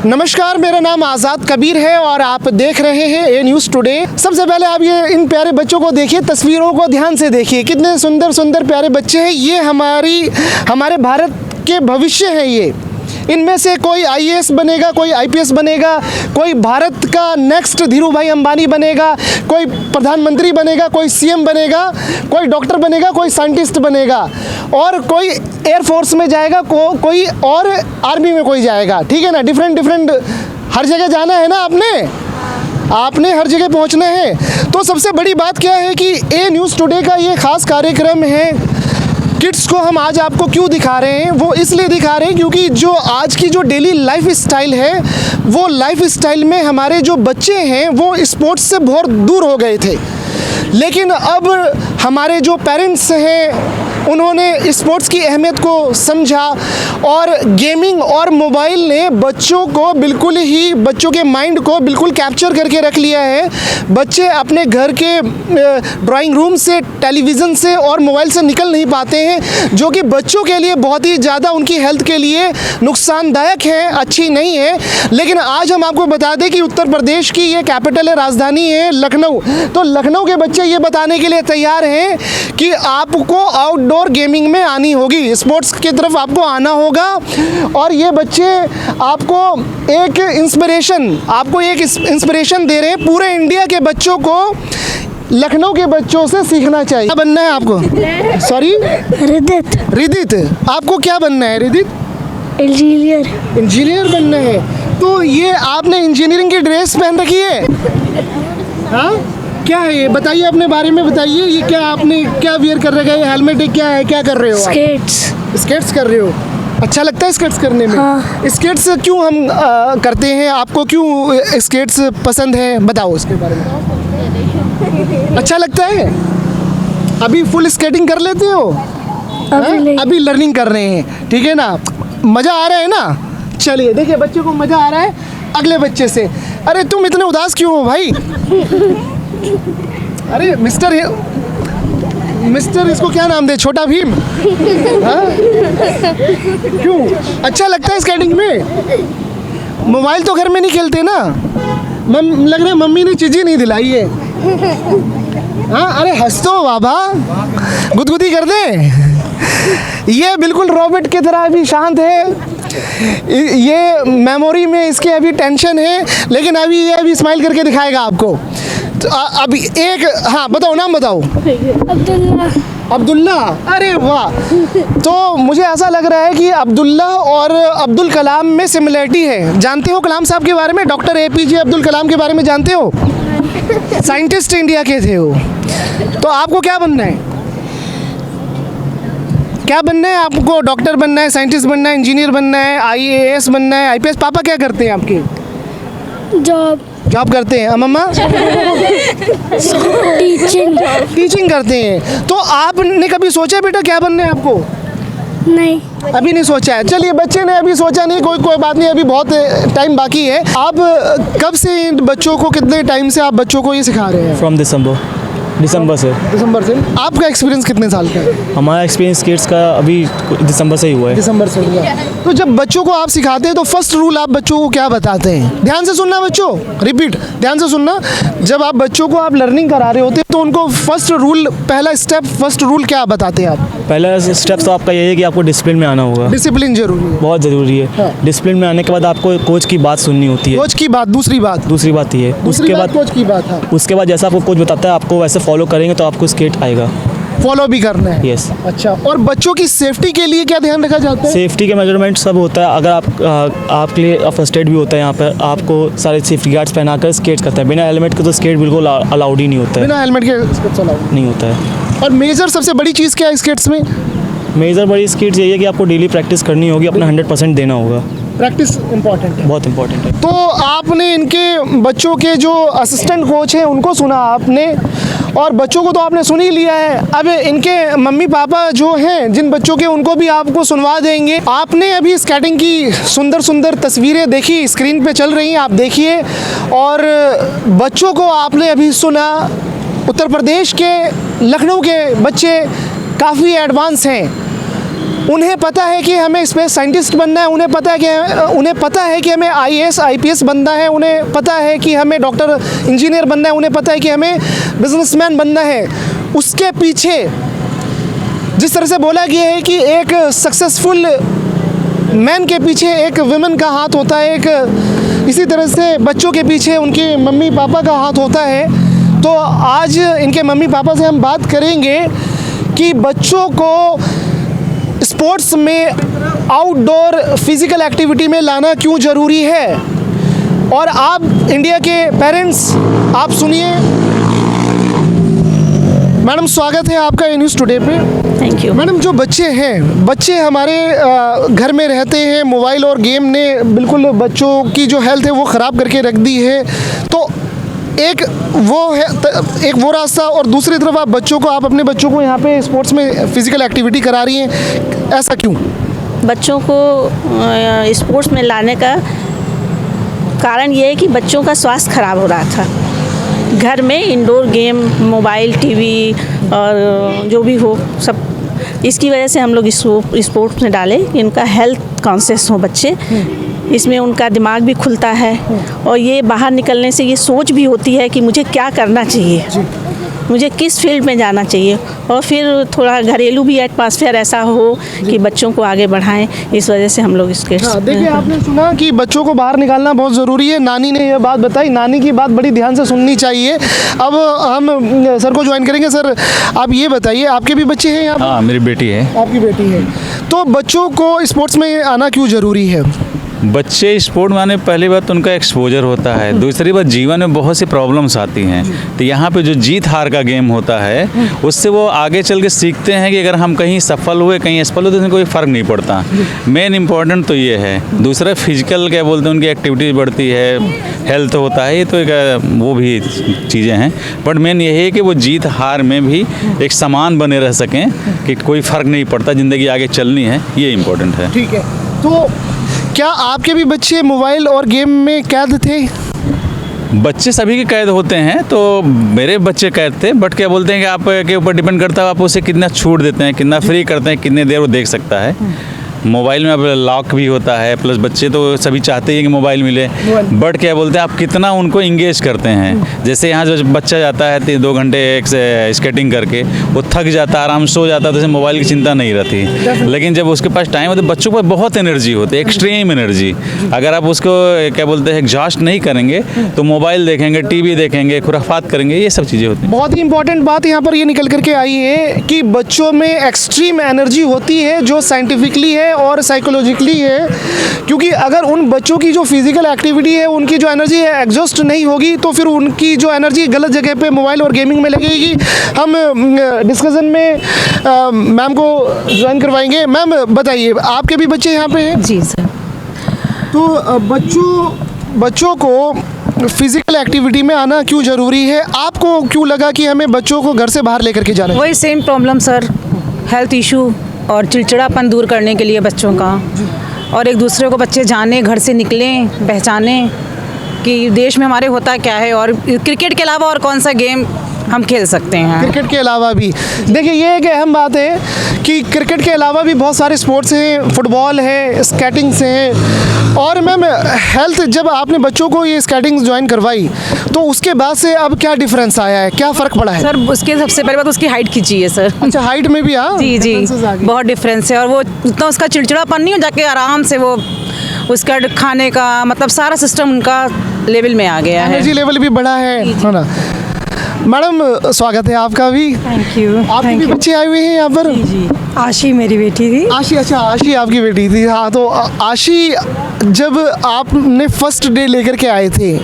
नमस्कार, मेरा नाम आज़ाद कबीर है और आप देख रहे हैं ए न्यूज़ टुडे। सबसे पहले आप ये इन प्यारे बच्चों को देखिए, तस्वीरों को ध्यान से देखिए, कितने सुंदर सुंदर प्यारे बच्चे हैं। ये हमारे भारत के भविष्य हैं। ये इनमें से कोई आईएएस बनेगा, कोई आईपीएस बनेगा, कोई भारत का नेक्स्ट धीरू भाई अंबानी बनेगा, कोई प्रधानमंत्री बनेगा, कोई सीएम बनेगा, कोई डॉक्टर बनेगा, कोई साइंटिस्ट बनेगा और कोई एयरफोर्स में जाएगा, कोई और आर्मी में कोई जाएगा। ठीक है ना, डिफरेंट हर जगह जाना है ना, आपने हर जगह पहुंचना है। तो सबसे बड़ी बात क्या है कि ए न्यूज़ टुडे का ये खास कार्यक्रम है। किड्स को हम आज आपको क्यों दिखा रहे हैं, वो इसलिए दिखा रहे हैं क्योंकि जो आज की जो डेली लाइफ स्टाइल है, वो लाइफ स्टाइल में हमारे जो बच्चे हैं वो स्पोर्ट्स से बहुत दूर हो गए थे। लेकिन अब हमारे जो पेरेंट्स हैं उन्होंने स्पोर्ट्स की अहमियत को समझा और गेमिंग और मोबाइल ने बच्चों के माइंड को बिल्कुल कैप्चर करके रख लिया है। बच्चे अपने घर के ड्राइंग रूम से, टेलीविज़न से और मोबाइल से निकल नहीं पाते हैं, जो कि बच्चों के लिए बहुत ही ज़्यादा उनकी हेल्थ के लिए नुकसानदायक है, अच्छी नहीं है। लेकिन आज हम आपको बता दें कि उत्तर प्रदेश की ये कैपिटल है, राजधानी है लखनऊ। तो लखनऊ के बच्चे ये बताने के लिए तैयार हैं कि आपको आउटडोर गेमिंग में आनी होगी, स्पोर्ट्स की तरफ आपको आना होगा। और ये बच्चे आपको एक इंस्पिरेशन दे रहे हैं। पूरे इंडिया के बच्चों को लखनऊ के बच्चों से सीखना चाहिए। क्या बनना है आपको? सॉरी, रिदित। आपको क्या बनना है रिदित? इंजीनियर बनना है। तो ये आपने इंजीनियरिंग की ड्रेस पहन रखी है, हाँ? क्या है ये, बताइए अपने बारे में बताइए। ये क्या आपने क्या वियर कर रखा है? हेलमेट क्या है, क्या कर रहे हो? स्केट्स कर रहे हो। अच्छा लगता है स्केट्स करने में? हाँ। स्केट्स क्यों हम करते हैं, आपको क्यों स्केट्स पसंद है, बताओ उसके बारे में। अच्छा लगता है? अभी फुल स्केटिंग कर लेते हो? अभी लर्निंग कर रहे हैं, ठीक है ना? मज़ा आ रहा है ना? चलिए देखिए, बच्चे को मज़ा आ रहा है अगले बच्चे से। अरे तुम इतने उदास क्यों हो भाई? अरे मिस्टर इसको क्या नाम दे, छोटा भीम? हाँ? क्यों अच्छा लगता है स्केटिंग में? मोबाइल तो घर में नहीं खेलते ना? लग रहा है मम्मी ने चीज़ें नहीं दिलाई है। हाँ, अरे हंस तो बाबा, गुदगुदी कर दे। ये बिल्कुल रॉबर्ट की तरह अभी शांत है। ये मेमोरी में इसके अभी टेंशन है, लेकिन अभी स्माइल करके दिखाएगा आपको। तो अभी एक, हाँ बताओ, नाम बताओ। अब्दुल्ला। अरे वाह। तो मुझे ऐसा लग रहा है कि अब्दुल्ला और अब्दुल कलाम में सिमिलरिटी है। जानते हो कलाम साहब के बारे में? डॉक्टर एपीजे अब्दुल कलाम के बारे में जानते हो? साइंटिस्ट इंडिया के थे वो। तो आपको क्या बनना है? क्या बनना है आपको? डॉक्टर बनना है, साइंटिस्ट बनना है, इंजीनियर बनना है, आईएएस बनना है, आईपीएस? पापा क्या करते हैं आपके? जॉब करते हैं। मम्मा? टीचिंग करते हैं। तो आपने कभी सोचा बेटा क्या बनना है आपको? नहीं, अभी नहीं सोचा है। चलिए, बच्चे ने अभी सोचा नहीं, कोई बात नहीं, अभी बहुत टाइम बाकी है। आप कब से बच्चों को, कितने टाइम से आप बच्चों को ये सिखा रहे हैं? फ्रॉम दिसंबर से। आपका एक्सपीरियंस कितने साल का है? हमारा एक्सपीरियंस किड्स का अभी दिसंबर से ही हुआ है। दिसंबर से हुआ। तो जब बच्चों को आप सिखाते हैं तो फर्स्ट रूल आप बच्चों को क्या बताते हैं? ध्यान से सुनना बच्चों, रिपीट, ध्यान से सुनना। जब आप बच्चों को आप लर्निंग करा रहे होते हैं तो उनको फर्स्ट रूल क्या बताते हैं आप? पहला स्टेप तो आपका यही है कि आपको डिसिप्लिन में आना होगा। डिसिप्लिन जरूरी है, बहुत ज़रूरी है। हाँ। डिसिप्लिन में आने के बाद आपको कोच की बात सुननी होती है। कोच की बात। दूसरी बात ये उसके बाद कोच की बात है। उसके बाद जैसा आपको कोच बताता है आपको वैसे फॉलो करेंगे तो आपको स्केट आएगा। फॉलो भी करना है? यस। अच्छा, और बच्चों की सेफ्टी के लिए क्या ध्यान रखा जाता है? सेफ्टी के मेजरमेंट सब होता है। अगर आपके लिए फर्स्ट एड भी होता है यहाँ पर, आपको सारे सेफ्टी गार्ड्स पहनाकर स्केट करते हैं। बिना हेलमेट के तो स्केट बिल्कुल अलाउड ही नहीं होता है। बिना हेलमेट के स्केट्स अलाउड नहीं होता है। और मेजर सबसे बड़ी चीज़ क्या है स्केट्स में? मेजर बड़ी स्केट्स यही है कि आपको डेली प्रैक्टिस करनी होगी, अपना 100% देना होगा। प्रैक्टिस इंपॉर्टेंट है, बहुत इंपॉर्टेंट है। तो आपने इनके बच्चों के जो असिस्टेंट कोच हैं उनको सुना आपने, और बच्चों को तो आपने सुन ही लिया है। अब इनके मम्मी पापा जो हैं जिन बच्चों के, उनको भी आपको सुनवा देंगे। आपने अभी स्केटिंग की सुंदर सुंदर तस्वीरें देखी, स्क्रीन पे चल रही हैं, आप देखिए। और बच्चों को आपने अभी सुना। उत्तर प्रदेश के लखनऊ के बच्चे काफ़ी एडवांस हैं। उन्हें पता है कि हमें स्पेस साइंटिस्ट बनना है, उन्हें पता है कि हमें IAS IPS बनना है, उन्हें पता है कि हमें डॉक्टर इंजीनियर बनना है, उन्हें पता है कि हमें बिजनेसमैन बनना है। उसके पीछे जिस तरह से बोला गया है कि एक सक्सेसफुल मैन के पीछे एक वुमेन का हाथ होता है, एक इसी तरह से बच्चों के पीछे उनके मम्मी पापा का हाथ होता है। तो आज इनके मम्मी पापा से हम बात करेंगे कि बच्चों को स्पोर्ट्स में, आउटडोर फिजिकल एक्टिविटी में लाना क्यों ज़रूरी है। और आप इंडिया के पेरेंट्स, आप सुनिए। मैडम, स्वागत है आपका ए न्यूज़ टुडे पे। Thank you. मैडम, जो बच्चे हमारे घर में रहते हैं, मोबाइल और गेम ने बिल्कुल बच्चों की जो हेल्थ है वो ख़राब करके रख दी है। तो एक वो रास्ता, और दूसरी तरफ आप अपने बच्चों को यहाँ पे स्पोर्ट्स में फिजिकल एक्टिविटी करा रही हैं, ऐसा क्यों? बच्चों को स्पोर्ट्स में लाने का कारण ये है कि बच्चों का स्वास्थ्य खराब हो रहा था। घर में इंडोर गेम, मोबाइल, टीवी और जो भी हो सब, इसकी वजह से हम लोग स्पोर्ट्स में डालें कि इनका हेल्थ कॉन्शियस हो बच्चे। इसमें उनका दिमाग भी खुलता है और ये बाहर निकलने से ये सोच भी होती है कि मुझे क्या करना चाहिए, मुझे किस फील्ड में जाना चाहिए। और फिर थोड़ा घरेलू भी एटमॉस्फेयर ऐसा हो कि बच्चों को आगे बढ़ाएं। इस वजह से हम लोग इसके देखिए, आपने सुना कि बच्चों को बाहर निकालना बहुत ज़रूरी है। नानी ने यह बात बताई, नानी की बात बड़ी ध्यान से सुननी चाहिए। अब हम सर को ज्वाइन करेंगे। सर, आप ये बताइए, आपके भी बच्चे हैं यहाँ? हाँ, मेरी बेटी है। आपकी बेटी है। तो बच्चों को स्पोर्ट्स में आना क्यों ज़रूरी है? बच्चे स्पोर्ट में आने पहली बात तो उनका एक्सपोजर होता है, दूसरी बात जीवन में बहुत सी प्रॉब्लम्स आती हैं। तो यहाँ पे जो जीत हार का गेम होता है उससे वो आगे चल के सीखते हैं कि अगर हम कहीं सफल हुए, कहीं असफल हुए तो उसमें कोई फ़र्क नहीं पड़ता। मेन इम्पॉर्टेंट तो ये है। दूसरा फिजिकल क्या बोलते हैं, उनकी एक्टिविटीज़ बढ़ती है, हेल्थ होता है, ये तो एक वो भी चीज़ें हैं। बट मेन यही है कि वो जीत हार में भी एक समान बने रह सकें, कि कोई फ़र्क नहीं पड़ता, ज़िंदगी आगे चलनी है, ये इम्पोर्टेंट है। ठीक है। तो क्या आपके भी बच्चे मोबाइल और गेम में कैद थे? बच्चे सभी के कैद होते हैं, तो मेरे बच्चे कैद थे। बट क्या बोलते हैं कि आप के ऊपर डिपेंड करता है, आप उसे कितना छूट देते हैं, कितना फ्री करते हैं, कितने देर वो देख सकता है। मोबाइल में अब लॉक भी होता है, प्लस बच्चे तो सभी चाहते हैं कि मोबाइल मिले। बट क्या बोलते हैं, आप कितना उनको इंगेज करते हैं। जैसे यहाँ जो बच्चा जाता है 2 घंटे एक स्केटिंग करके, वो थक जाता है, आराम सो जाता है, तो उसे मोबाइल की चिंता नहीं रहती। लेकिन जब उसके पास टाइम होता है, बच्चों पर बहुत एनर्जी होती है, एक्सट्रीम एनर्जी। अगर आप उसको क्या बोलते हैं एग्जॉस्ट नहीं करेंगे तो मोबाइल देखेंगे, टीवी देखेंगे, खुराफात करेंगे, ये सब चीज़ें होती हैं। बहुत ही इंपॉर्टेंट बात यहाँ पर ये निकल करके आई है कि बच्चों में एक्सट्रीम एनर्जी होती है, जो साइंटिफिकली है और साइकोलॉजिकली है। क्योंकि अगर उन बच्चों की जो फिजिकल एक्टिविटी है, उनकी जो एनर्जी है एग्जॉस्ट नहीं होगी, तो फिर उनकी जो एनर्जी गलत जगह पे मोबाइल और गेमिंग में लगेगी। हम डिस्कशन में मैम को ज्वाइन करवाएंगे। मैम, बताइए, आपके भी बच्चे यहाँ पे हैं? जी सर। तो बच्चों को फिजिकल एक्टिविटी में आना क्यों ज़रूरी है? आपको क्यों लगा कि हमें बच्चों को घर से बाहर लेकर के जाना है? वही same problem sir, health issue और चिड़चिड़ापन दूर करने के लिए बच्चों का, और एक दूसरे को बच्चे जाने, घर से निकलें, पहचाने कि देश में हमारे होता क्या है, और क्रिकेट के अलावा और कौन सा गेम हम खेल सकते हैं। क्रिकेट के अलावा भी देखिए, ये एक अहम बात है कि क्रिकेट के अलावा भी बहुत सारे स्पोर्ट्स हैं, फुटबॉल है, स्केटिंग से हैं। और मैम, हेल्थ, जब आपने बच्चों को ये स्केटिंग ज्वाइन करवाई तो उसके बाद से अब क्या डिफरेंस आया है, क्या फ़र्क पड़ा है? सर, उसके सबसे पहले बात उसकी हाइट खींची है सर। अच्छा, हाइट में भी? हाँ जी जी, बहुत डिफरेंस है। और वो उतना उसका चिड़चिड़ापन नहीं हो, जाके आराम से वो उसका खाने का मतलब सारा सिस्टम उनका लेवल में आ गया है, एनर्जी लेवल भी बढ़ा है ना। मैडम, स्वागत है आपका भी। Thank you. आपके भी बच्चे आए हुए हैं यहाँ पर? जी, आशी मेरी बेटी थी। आशी, अच्छा, आशी आपकी बेटी थी। हाँ, तो आशी, जब आपने फर्स्ट डे लेकर के आए थे,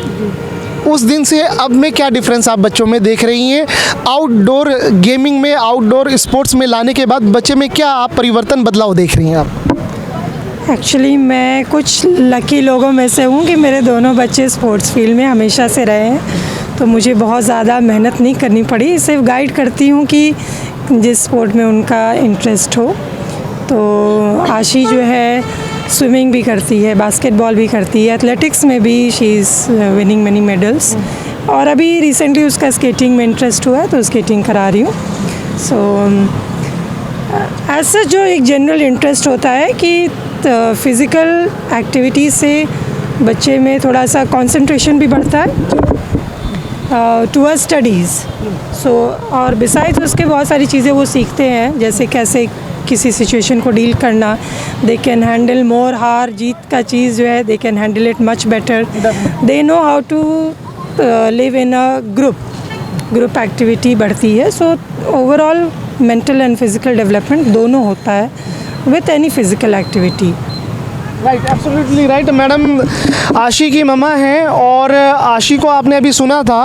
उस दिन से अब में क्या डिफरेंस आप बच्चों में देख रही हैं? आउटडोर गेमिंग में, आउटडोर स्पोर्ट्स में लाने के बाद बच्चे में क्या आप परिवर्तन, बदलाव देख रही हैं आप? एक्चुअली मैं कुछ लकी लोगों में से हूँ कि मेरे दोनों बच्चे स्पोर्ट्स फील्ड में हमेशा से रहे हैं, तो मुझे बहुत ज़्यादा मेहनत नहीं करनी पड़ी। सिर्फ गाइड करती हूँ कि जिस स्पोर्ट में उनका इंटरेस्ट हो। तो आशी जो है स्विमिंग भी करती है, बास्केटबॉल भी करती है, एथलेटिक्स में भी she is winning many medals, और अभी रिसेंटली उसका स्केटिंग में इंटरेस्ट हुआ है तो स्केटिंग करा रही हूँ। सो ऐसा जो एक जनरल इंटरेस्ट होता है कि फिज़िकल एक्टिविटी से बच्चे में थोड़ा सा कंसंट्रेशन भी बढ़ता है टुवर्ड्स स्टडीज़। सो और बिसाइड्स उसके बहुत सारी चीज़ें वो सीखते हैं, जैसे कैसे किसी सिचुएशन को डील करना। दे कैन हैंडल मोर, हार जीत का चीज़ जो है they can handle it much better. They know how to live in a group activity बढ़ती है। So overall mental and physical development दोनों होता है with any physical activity. Right, absolutely right. Madam Ashi की मम्मा हैं और आशी को आपने अभी सुना था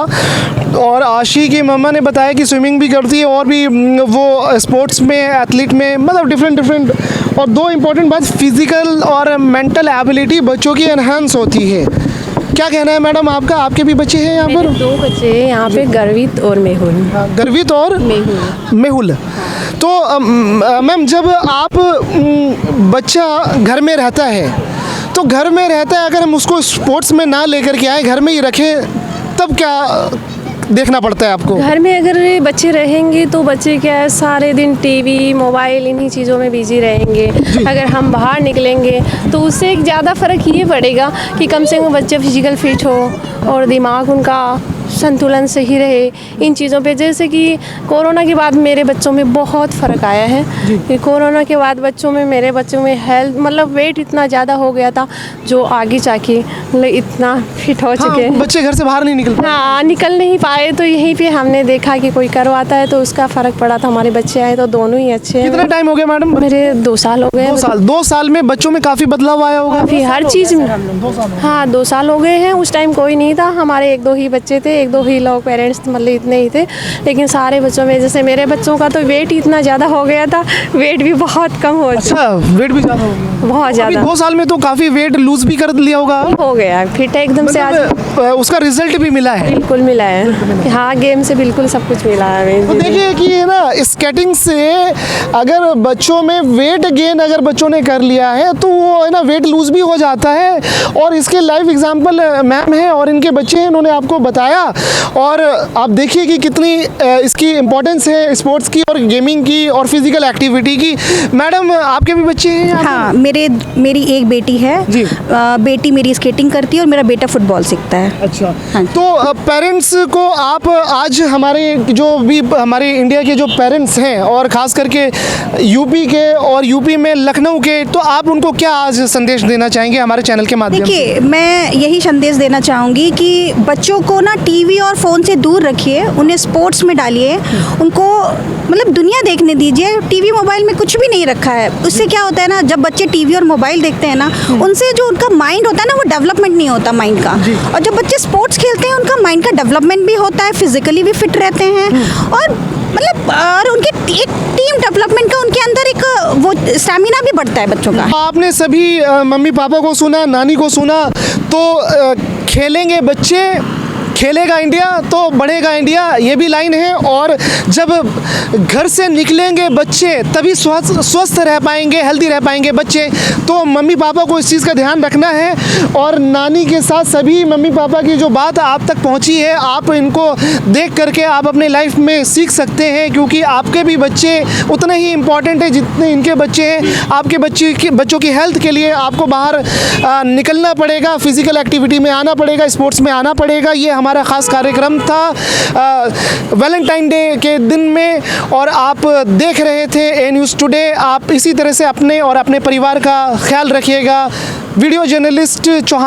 और आशी की मम्मा ने बताया कि स्विमिंग भी करती है और भी वो स्पोर्ट्स में, एथलीट में, मतलब डिफरेंट और दो इम्पोर्टेंट बात, फिज़िकल और मेंटल एबिलिटी बच्चों की एनहांस होती है। क्या कहना है मैडम आपका? आपके भी बच्चे हैं यहाँ पर? मेरे 2 बच्चे हैं यहाँ पे, गर्वित और मेहुल। गर्वित और मेहुल। तो मैम जब आप बच्चा घर में रहता है तो घर में रहता है, अगर हम उसको स्पोर्ट्स में ना लेकर के आए, घर में ही रखें, तब क्या देखना पड़ता है आपको? घर में अगर बच्चे रहेंगे तो बच्चे क्या है सारे दिन टीवी मोबाइल इन्हीं चीज़ों में बिजी रहेंगे। अगर हम बाहर निकलेंगे तो उससे एक ज़्यादा फ़र्क ये पड़ेगा कि कम से कम बच्चे फिजिकल फिट हो और दिमाग उनका संतुलन सही रहे इन चीज़ों पे। जैसे कि कोरोना के बाद मेरे बच्चों में बहुत फ़र्क आया है कि कोरोना के बाद मेरे बच्चों में हेल्थ मतलब वेट इतना ज़्यादा हो गया था जो आगे जाके मतलब इतना फिट हो चुके हैं। बच्चे घर से बाहर नहीं निकल पाए। हाँ, निकल नहीं पाए तो यहीं पे हमने देखा कि कोई करवाता है तो उसका फ़र्क पड़ा था। हमारे बच्चे आए तो दोनों ही अच्छे हैं। कितना टाइम हो गया मैडम? मेरे 2 साल हो गए। 2 साल में बच्चों में काफ़ी बदलाव आया होगा? काफ़ी हर चीज़ में। हाँ, 2 साल हो गए हैं। उस टाइम कोई नहीं था, हमारे 1-2 ही बच्चे थे, 1-2 ही लोग पेरेंट्स मतलब इतने ही थे। लेकिन सारे बच्चों में जैसे मेरे बच्चों का तो वेट इतना ज़्यादा हो गया था, वेट भी बहुत कम हो अच्छा, वेट भी ज़्यादा हो गया? बहुत ज़्यादा। 2 साल में तो काफ़ी वेट लूज भी कर लिया होगा? हो गया, फिट है एकदम से। आज मतलब, उसका रिजल्ट भी मिला है? बिल्कुल मिला है। हाँ, गेम से बिल्कुल सब कुछ मिला है। तो देखिए कि है ना, स्केटिंग से अगर बच्चों में वेट गेन अगर बच्चों ने कर लिया है तो वो है ना वेट लूज भी हो जाता है। और इसके लाइव एग्जांपल मैम है और इनके बच्चे हैं, इन्होंने आपको बताया। और आप देखिए कि कितनी इसकी इम्पोर्टेंस है स्पोर्ट्स की और गेमिंग की और फिजिकल एक्टिविटी की। मैडम आपके भी बच्चे हैं? हाँ, मेरी एक बेटी है जी। बेटी मेरी स्केटिंग करती है और मेरा बेटा फुटबॉल सीखता है। अच्छा, हाँ। तो पेरेंट्स को आप आज हमारे जो भी हमारे इंडिया के जो पेरेंट्स हैं और ख़ास करके यूपी के और यूपी में लखनऊ के, तो आप उनको क्या आज संदेश देना चाहेंगे हमारे चैनल के माध्यम से? देखिए, मैं यही संदेश देना चाहूँगी कि बच्चों को ना टीवी और फ़ोन से दूर रखिए, उन्हें स्पोर्ट्स में डालिए, उनको मतलब दुनिया देखने दीजिए। टीवी मोबाइल में कुछ भी नहीं रखा है। उससे क्या होता है ना, जब बच्चे टीवी और मोबाइल देखते हैं ना, उनसे जो उनका माइंड होता है ना वो डेवलपमेंट नहीं होता माइंड का। और जब बच्चे स्पोर्ट्स खेलते हैं उनका माइंड का डेवलपमेंट भी होता है, फिजिकली भी फिट रहते हैं और मतलब और उनके एक टीम डेवलपमेंट का उनके अंदर एक वो स्टैमिना भी बढ़ता है बच्चों का। आपने सभी मम्मी पापा को सुना, नानी को सुना, तो खेलेंगे बच्चे, खेलेगा इंडिया तो बढ़ेगा इंडिया, ये भी लाइन है। और जब घर से निकलेंगे बच्चे तभी स्वस्थ रह पाएंगे, हेल्दी रह पाएंगे बच्चे। तो मम्मी पापा को इस चीज़ का ध्यान रखना है। और नानी के साथ सभी मम्मी पापा की जो बात आप तक पहुंची है, आप इनको देख करके आप अपने लाइफ में सीख सकते हैं, क्योंकि आपके भी बच्चे उतने ही इम्पॉर्टेंट है जितने इनके बच्चे हैं। आपके बच्चों की हेल्थ के लिए आपको बाहर निकलना पड़ेगा, फिजिकल एक्टिविटी में आना पड़ेगा, स्पोर्ट्स में आना पड़ेगा। ये हमारा ख़ास कार्यक्रम था वैलेंटाइन डे के दिन में और आप देख रहे थे ए न्यूज़ टुडे। आप इसी तरह से अपने और अपने परिवार का ख्याल रखिएगा। Video journalist Chauhan.